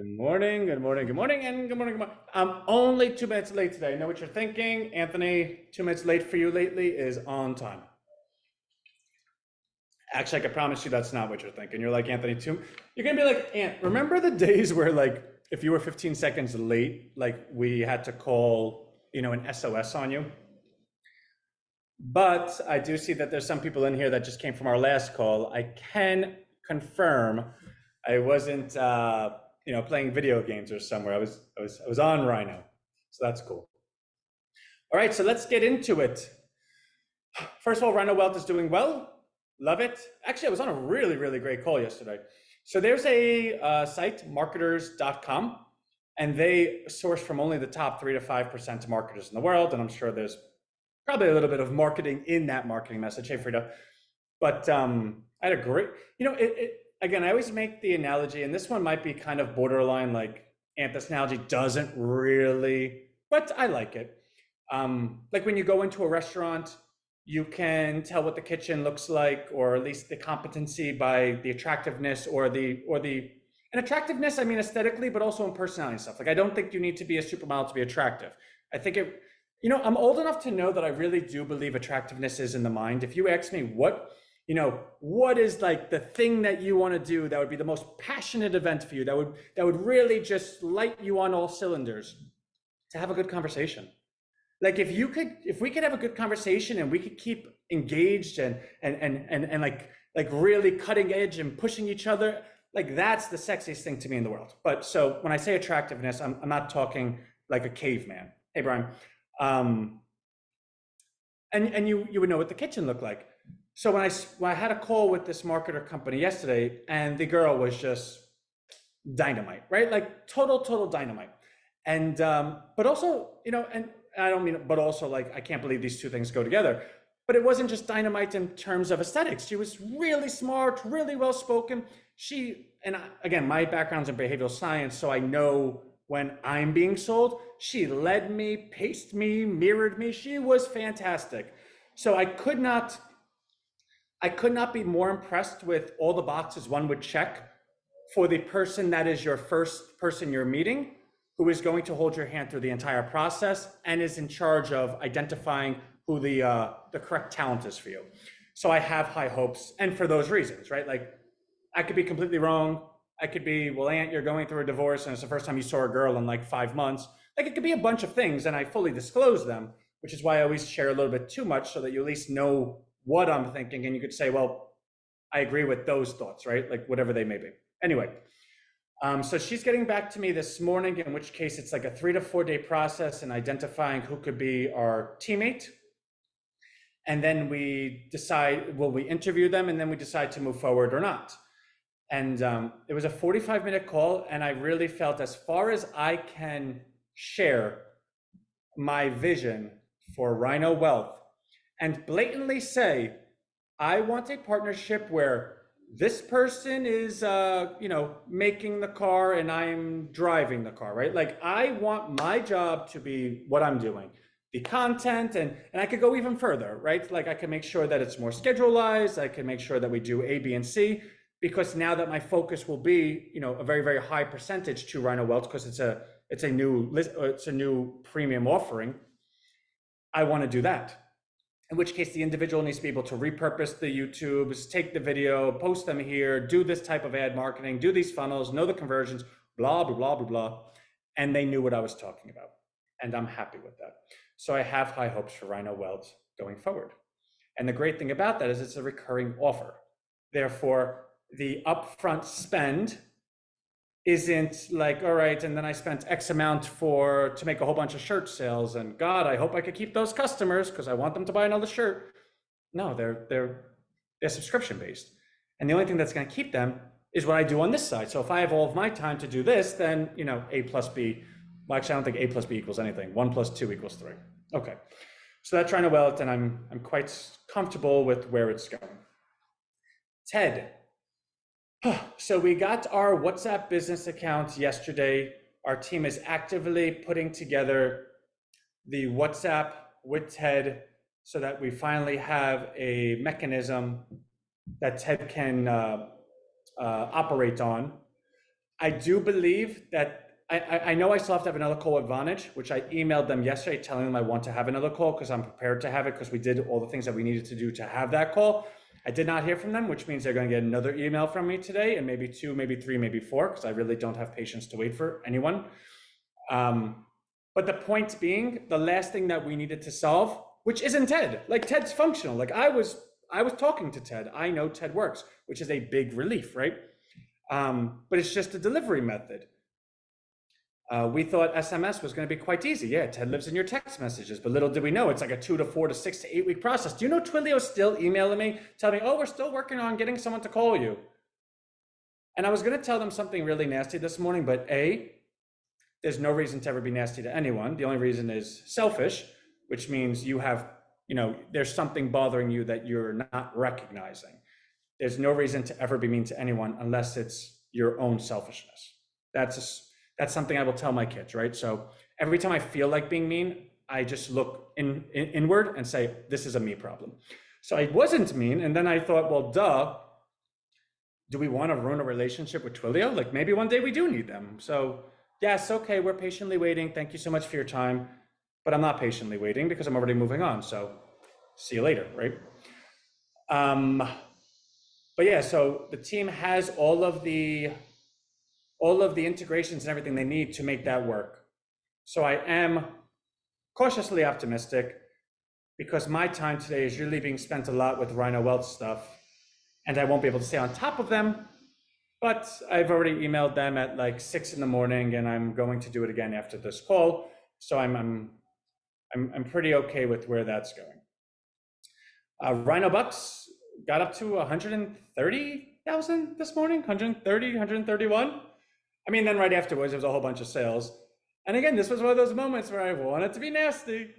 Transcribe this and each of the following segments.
Good morning, good morning, good morning, and good morning, good morning. I'm only 2 minutes late today. I know what you're thinking. Anthony, 2 minutes late for you lately is on time. Actually, I can promise you that's not what you're thinking. You're like, Anthony, you're gonna be like, Ant, remember the days where like if you were 15 seconds late, like we had to call, an SOS on you? But I do see that there's some people in here that just came from our last call. I can confirm I wasn't, playing video games or somewhere. I was on Rhino, so that's cool. All right, so let's get into it. First of all, Rhino Wealth is doing well. Love it. Actually, I was on a really, really great call yesterday. So there's a site, marketers.com, and they source from only the top 3 to 5% marketers in the world. And I'm sure there's probably a little bit of marketing in that marketing message. Hey, Frida. But I had a great, again, I always make the analogy, and this one might be kind of borderline, like, and this analogy doesn't really, but I like it. Like when you go into a restaurant, you can tell what the kitchen looks like, or at least the competency by the attractiveness and attractiveness, I mean aesthetically, but also in personality and stuff. Like I don't think you need to be a supermodel to be attractive. I think I'm old enough to know that I really do believe attractiveness is in the mind. If you ask me what is like the thing that you want to do that would be the most passionate event for you, that would really just light you on all cylinders, to have a good conversation. Like if we could have a good conversation and we could keep engaged and like really cutting edge and pushing each other, like that's the sexiest thing to me in the world. But so when I say attractiveness, I'm not talking like a caveman. Hey, Brian. And you would know what the kitchen looked like. So when I had a call with this marketer company yesterday, and the girl was just dynamite, right? Like total dynamite. And but also, and I don't mean, but also like I can't believe these two things go together. But it wasn't just dynamite in terms of aesthetics. She was really smart, really well spoken. Again, my background's in behavioral science, so I know when I'm being sold. She led me, paced me, mirrored me. She was fantastic. So I could not be more impressed with all the boxes one would check for the person that is your first person you're meeting, who is going to hold your hand through the entire process and is in charge of identifying who the correct talent is for you. So I have high hopes, and for those reasons, right? Like I could be completely wrong. I could be, well, Aunt, you're going through a divorce and it's the first time you saw a girl in like 5 months. Like it could be a bunch of things, and I fully disclose them, which is why I always share a little bit too much so that you at least know what I'm thinking, and you could say, well, I agree with those thoughts, right? Like whatever they may be. Anyway, so she's getting back to me this morning, in which case it's like a 3 to 4 day process in identifying who could be our teammate. And then we decide, will we interview them? And then we decide to move forward or not. And it was a 45-minute call, and I really felt, as far as I can share my vision for Rhino Wealth and blatantly say, I want a partnership where this person is, making the car and I'm driving the car, right? Like I want my job to be what I'm doing, the content, and I could go even further, right? Like I can make sure that it's more schedulized. I can make sure that we do A, B, and C, because now that my focus will be, a very, very high percentage to Rhino Wealth, because it's a new premium offering. I want to do that. In which case the individual needs to be able to repurpose the YouTubes, take the video, post them here, do this type of ad marketing, do these funnels, know the conversions, blah, blah, blah, blah, blah. And they knew what I was talking about. And I'm happy with that. So I have high hopes for Rhino Wealth going forward. And the great thing about that is it's a recurring offer. Therefore, the upfront spend isn't like, all right, and then I spent X amount to make a whole bunch of shirt sales, and God, I hope I could keep those customers because I want them to buy another shirt. No, they're subscription based, and the only thing that's going to keep them is what I do on this side. So if I have all of my time to do this, then A plus B. Well, actually, I don't think A plus B equals anything. 1 + 2 = 3. Okay, so that's Rhino Wealth, and I'm quite comfortable with where it's going. Ted. So we got our WhatsApp business account yesterday. Our team is actively putting together the WhatsApp with Ted so that we finally have a mechanism that Ted can operate on. I do believe that I know I still have to have another call with Vonage, which I emailed them yesterday telling them I want to have another call because I'm prepared to have it because we did all the things that we needed to do to have that call. I did not hear from them, which means they're going to get another email from me today, and maybe two, maybe three, maybe four, because I really don't have patience to wait for anyone. But the point being, the last thing that we needed to solve, which isn't TED, like TED's functional. Like I was talking to TED. I know TED works, which is a big relief, right? But it's just a delivery method. We thought SMS was going to be quite easy. Yeah, TED lives in your text messages, but little did we know it's like a 2 to 4 to 6 to 8 week process. Do you know Twilio's still emailing me, telling me, oh, we're still working on getting someone to call you? And I was going to tell them something really nasty this morning, but A, there's no reason to ever be nasty to anyone. The only reason is selfish, which means you have, there's something bothering you that you're not recognizing. There's no reason to ever be mean to anyone unless it's your own selfishness. That's something I will tell my kids, right? So every time I feel like being mean, I just look inward and say, this is a me problem. So I wasn't mean. And then I thought, well, duh, do we want to ruin a relationship with Twilio? Like maybe one day we do need them. So yes, okay, we're patiently waiting. Thank you so much for your time. But I'm not patiently waiting because I'm already moving on. So see you later, right? But yeah, so the team has all of the integrations and everything they need to make that work. So I am cautiously optimistic because my time today is really being spent a lot with Rhino Wealth stuff, and I won't be able to stay on top of them, but I've already emailed them at like 6 in the morning, and I'm going to do it again after this call. So I'm pretty okay with where that's going. Rhino Bucks got up to 130,000 this morning, 130, 131. I mean, then right afterwards, there was a whole bunch of sales. And again, this was one of those moments where I wanted to be nasty,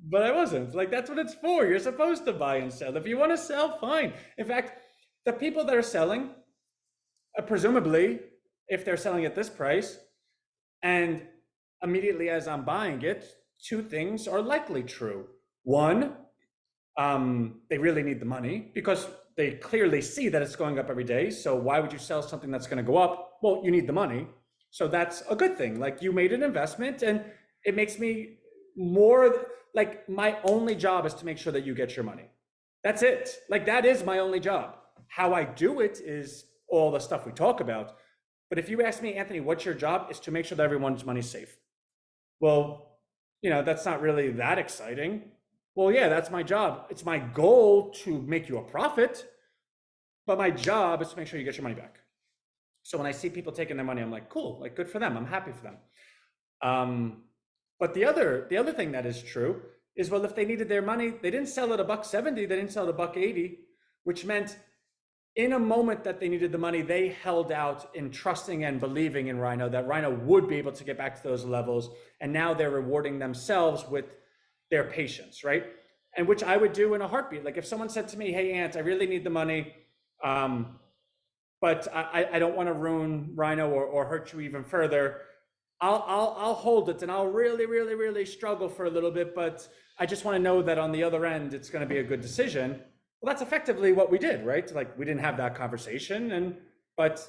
but I wasn't. Like, that's what it's for. You're supposed to buy and sell. If you want to sell, fine. In fact, the people that are selling, presumably, if they're selling at this price, and immediately as I'm buying it, two things are likely true. One, they really need the money because they clearly see that it's going up every day. So why would you sell something that's going to go up? Well, you need the money. So that's a good thing. Like you made an investment, and it makes me more like my only job is to make sure that you get your money. That's it. Like that is my only job. How I do it is all the stuff we talk about. But if you ask me, Anthony, what's your job? Is to make sure that everyone's money's safe. Well, that's not really that exciting. Well, yeah, that's my job. It's my goal to make you a profit, but my job is to make sure you get your money back. So when I see people taking their money, I'm like, cool, like good for them. I'm happy for them. But the other thing that is true is, well, if they needed their money, they didn't sell it $1.70, they didn't sell it $1.80, which meant in a moment that they needed the money, they held out in trusting and believing in Rhino that Rhino would be able to get back to those levels. And now they're rewarding themselves with their patience, right? And which I would do in a heartbeat. Like if someone said to me, hey, Ant, I really need the money, but I don't want to ruin Rhino or hurt you even further. I'll hold it, and I'll really, really, really struggle for a little bit, but I just want to know that on the other end, it's going to be a good decision. Well, that's effectively what we did, right? Like we didn't have that conversation, but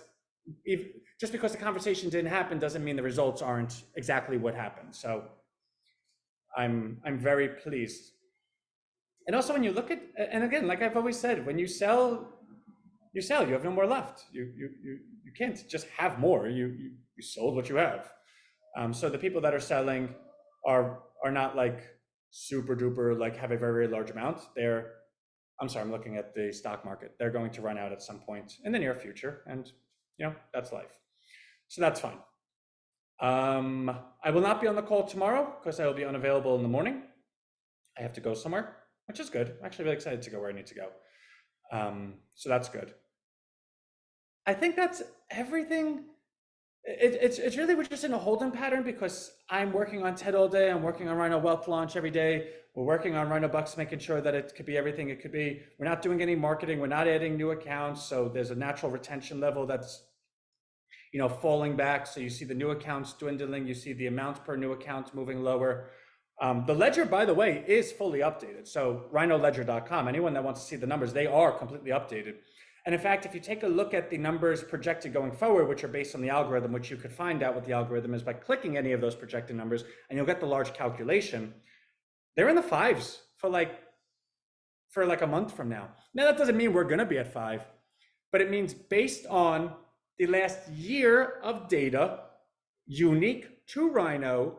just because the conversation didn't happen doesn't mean the results aren't exactly what happened. So I'm very pleased. And also when you look at, and again, like I've always said, when you sell, you have no more left. You can't just have more. You sold what you have. So the people that are selling are not like super duper, like have a very, very large amount. I'm looking at the stock market. They're going to run out at some point in the near future, and that's life. So that's fine. I will not be on the call tomorrow because I will be unavailable in the morning. I have to go somewhere, which is good. I'm actually really excited to go where I need to go. So that's good. I think that's everything. It's really, we're just in a holding pattern because I'm working on TED all day. I'm working on Rhino Wealth launch every day. We're working on Rhino Bucks, making sure that it could be everything it could be. We're not doing any marketing. We're not adding new accounts. So there's a natural retention level that's, falling back. So you see the new accounts dwindling. You see the amount per new account moving lower. The ledger, by the way, is fully updated. So rhinoledger.com, anyone that wants to see the numbers, they are completely updated. And in fact, if you take a look at the numbers projected going forward, which are based on the algorithm, which you could find out what the algorithm is by clicking any of those projected numbers, and you'll get the large calculation, they're in the fives for like a month from now. Now, that doesn't mean we're going to be at five, but it means based on the last year of data unique to Rhino,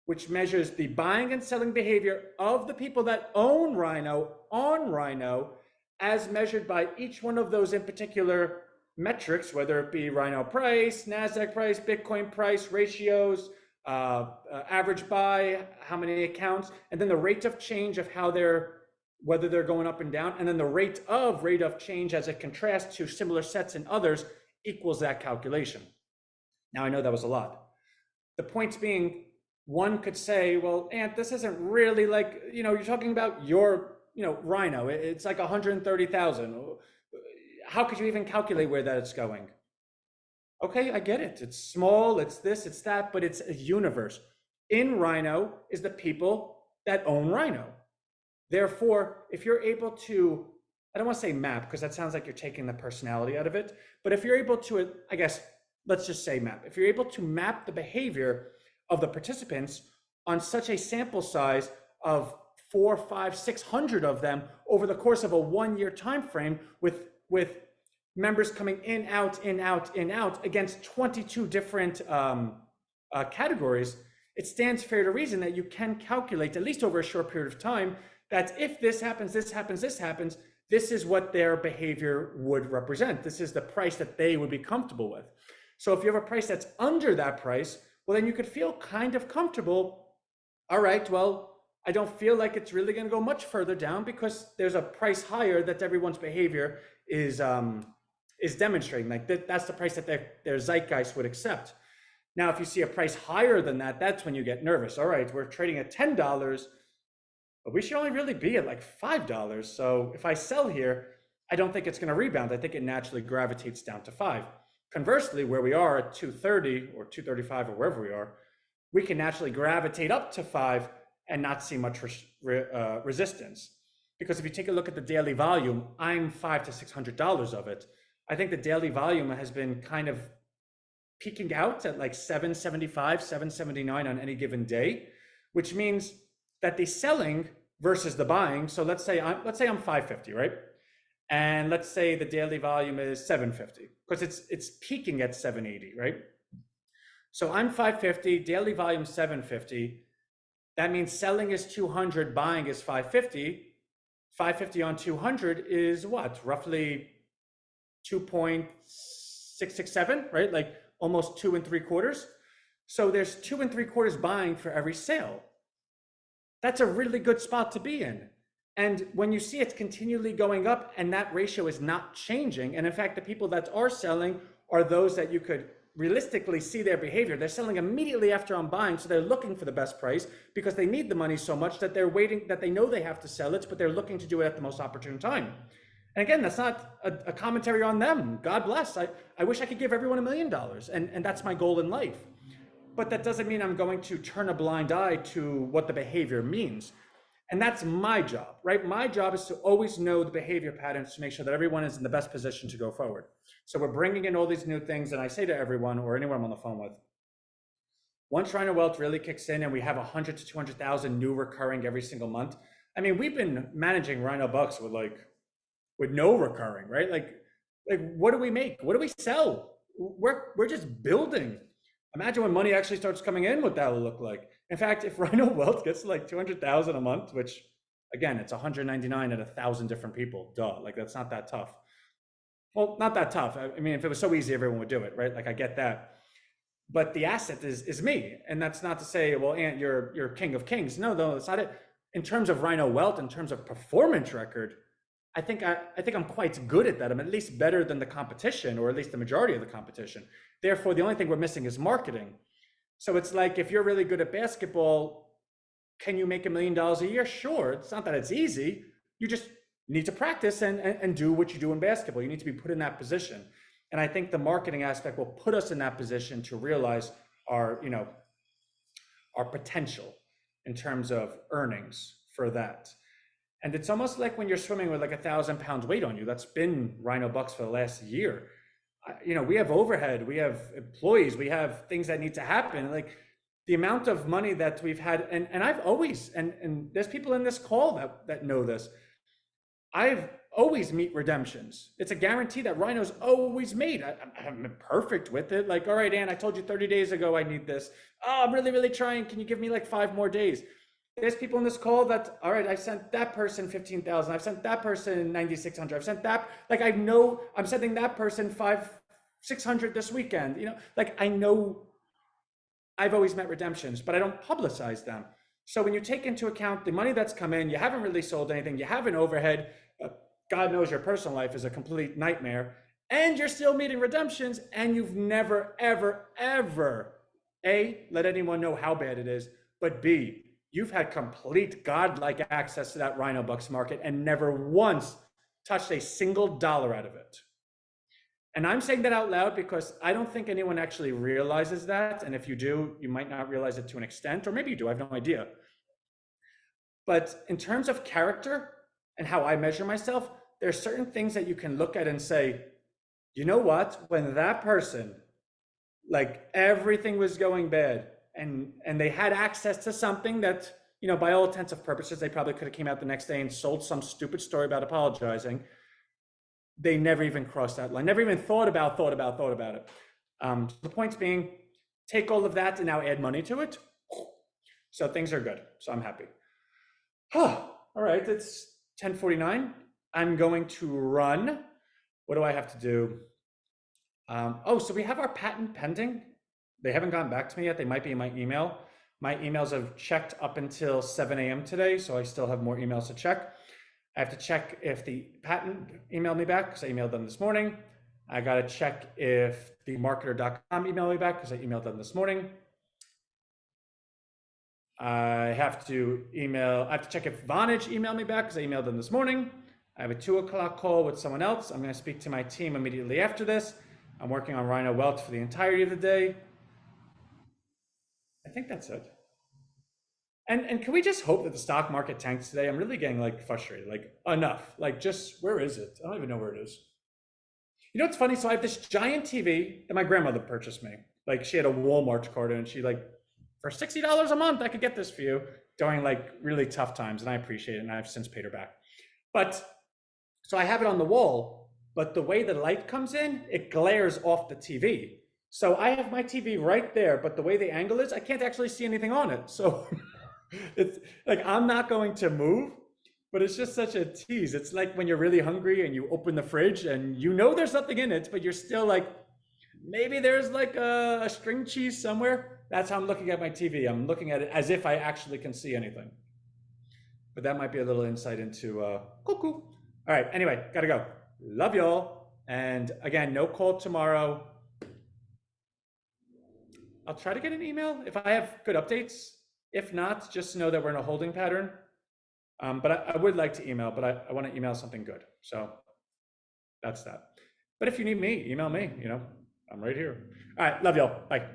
which measures the buying and selling behavior of the people that own Rhino on Rhino, as measured by each one of those in particular metrics, whether it be Rhino price, NASDAQ price, Bitcoin price, ratios, average buy, how many accounts, and then the rate of change of how whether they're going up and down, and then the rate of change as it contrasts to similar sets in others equals that calculation. Now, I know that was a lot. The point being, one could say, well, Ant, this isn't really like, you're talking about your, Rhino. It's like 130,000. How could you even calculate where that it's going? Okay, I get it. It's small, it's this, it's that, but it's a universe. In Rhino is the people that own Rhino. Therefore, if you're able to, I don't want to say map, because that sounds like you're taking the personality out of it, but if you're able to, I guess, let's just say map. If you're able to map the behavior of the participants on such a sample size of 4, 5, 600 of them over the course of a 1-year time frame, with members coming in, out, in, out, in, out against 22 different categories, it stands fair to reason that you can calculate, at least over a short period of time, that if this happens, this happens, this happens, this is what their behavior would represent. This is the price that they would be comfortable with. So if you have a price that's under that price, well, then you could feel kind of comfortable. All right, well, I don't feel like it's really going to go much further down because there's a price higher that everyone's behavior is demonstrating. Like that's the price that their zeitgeist would accept. Now, if you see a price higher than that, that's when you get nervous. All right, we're trading at $10, but we should only really be at like $5. So if I sell here, I don't think it's going to rebound. I think it naturally gravitates down to 5. Conversely, where we are at 230 or 235 or wherever we are, we can naturally gravitate up to 5 and not see much resistance. Because if you take a look at the daily volume, I'm $500 to $600 of it. I think the daily volume has been kind of peaking out at like 775, 779 on any given day, which means that the selling versus the buying. So let's say I'm 550, right? And let's say the daily volume is 750 because it's peaking at 780, right? So I'm 550, daily volume 750. That means selling is 200, buying is 550. 550 on 200 is what? Roughly 2.667, right? Like almost 2 3/4. So there's 2 3/4 buying for every sale. That's a really good spot to be in. And when you see it's continually going up and that ratio is not changing, and in fact, the people that are selling are those that you could realistically see their behavior. They're selling immediately after I'm buying, so they're looking for the best price because they need the money so much that they're waiting, that they know they have to sell it, but they're looking to do it at the most opportune time. And again, that's not a commentary on them. God bless. I wish I could give everyone $1 million, and that's my goal in life. But that doesn't mean I'm going to turn a blind eye to what the behavior means. And that's my job, right? My job is to always know the behavior patterns to make sure that everyone is in the best position to go forward. So we're bringing in all these new things, and I say to everyone or anyone I'm on the phone with, once Rhino Wealth really kicks in and we have 100 to 200,000 new recurring every single month, I mean, we've been managing Rhino Bucks with no recurring, right? Like what do we make? What do we sell? We're just building. Imagine when money actually starts coming in, what that will look like. In fact, if Rhino Wealth gets to like 200,000 a month, which again, it's 199 at 1,000 different people, duh, like that's not that tough. Well, not that tough. I mean, if it was so easy, everyone would do it, right? Like I get that. But the asset is me. And that's not to say, well, Ant, you're king of kings. No, that's not it. In terms of Rhino Wealth, in terms of performance record, I think I'm quite good at that. I'm at least better than the competition, or at least the majority of the competition. Therefore, the only thing we're missing is marketing. So it's like, if you're really good at basketball, can you make $1 million a year? Sure. It's not that it's easy. You just need to practice and do what you do in basketball. You need to be put in that position. And I think the marketing aspect will put us in that position to realize our potential in terms of earnings for that. And it's almost like when you're swimming with like 1,000 pounds weight on you. That's been Rhino Bucks for the last year. We have overhead, we have employees, we have things that need to happen. Like the amount of money that we've had, and I've always, and there's people in this call that know this. I've always meet redemptions. It's a guarantee that Rhino's always made. I'm perfect with it. Like, all right, Ann, I told you 30 days ago I need this. Oh, I'm really, really trying. Can you give me like 5 more days? There's people in this call that, all right, I sent that person 15,000. I've sent that person 9,600. I've sent that, like, I know I'm sending that person 600 this weekend. Like I know I've always met redemptions, but I don't publicize them. So when you take into account the money that's come in, you haven't really sold anything, you have an overhead, God knows your personal life is a complete nightmare, and you're still meeting redemptions, and you've never, ever, ever, A, let anyone know how bad it is, but B, you've had complete godlike access to that Rhino Bucks market and never once touched a single dollar out of it. And I'm saying that out loud because I don't think anyone actually realizes that. And if you do, you might not realize it to an extent, or maybe you do, I have no idea. But in terms of character and how I measure myself, there are certain things that you can look at and say, you know what, when that person, like everything was going bad and they had access to something that, by all intents and purposes, they probably could have came out the next day and sold some stupid story about apologizing. They never even crossed that line, never even thought about it. The point being, take all of that and now add money to it. So things are good. So I'm happy. All right, it's 10:49. I'm going to run. What do I have to do? So we have our patent pending. They haven't gotten back to me yet. They might be in my email. My emails have checked up until 7 a.m. today, so I still have more emails to check. I have to check if the patent emailed me back because I emailed them this morning. I got to check if the marketer.com emailed me back because I emailed them this morning. I have to check if Vonage emailed me back because I emailed them this morning. I have a 2 o'clock call with someone else. I'm going to speak to my team immediately after this. I'm working on Rhino Wealth for the entirety of the day. I think that's it. And can we just hope that the stock market tanks today? I'm really getting like frustrated, like enough, like just, where is it? I don't even know where it is. It's funny. So I have this giant TV that my grandmother purchased me. Like she had a Walmart card and she like, for $60 a month, I could get this for you during like really tough times. And I appreciate it. And I've since paid her back. But so I have it on the wall, but the way the light comes in, it glares off the TV. So I have my TV right there, but the way the angle is, I can't actually see anything on it. So it's like, I'm not going to move, but it's just such a tease. It's like when you're really hungry and you open the fridge and there's something in it, but you're still like, maybe there's like a string cheese somewhere. That's how I'm looking at my TV. I'm looking at it as if I actually can see anything. But that might be a little insight into cuckoo. All right, anyway, gotta go. Love y'all. And again, no call tomorrow. I'll try to get an email if I have good updates. If not, just know that we're in a holding pattern. But I would like to email, but I want to email something good. So that's that. But if you need me, email me, I'm right here. All right, love y'all. Bye.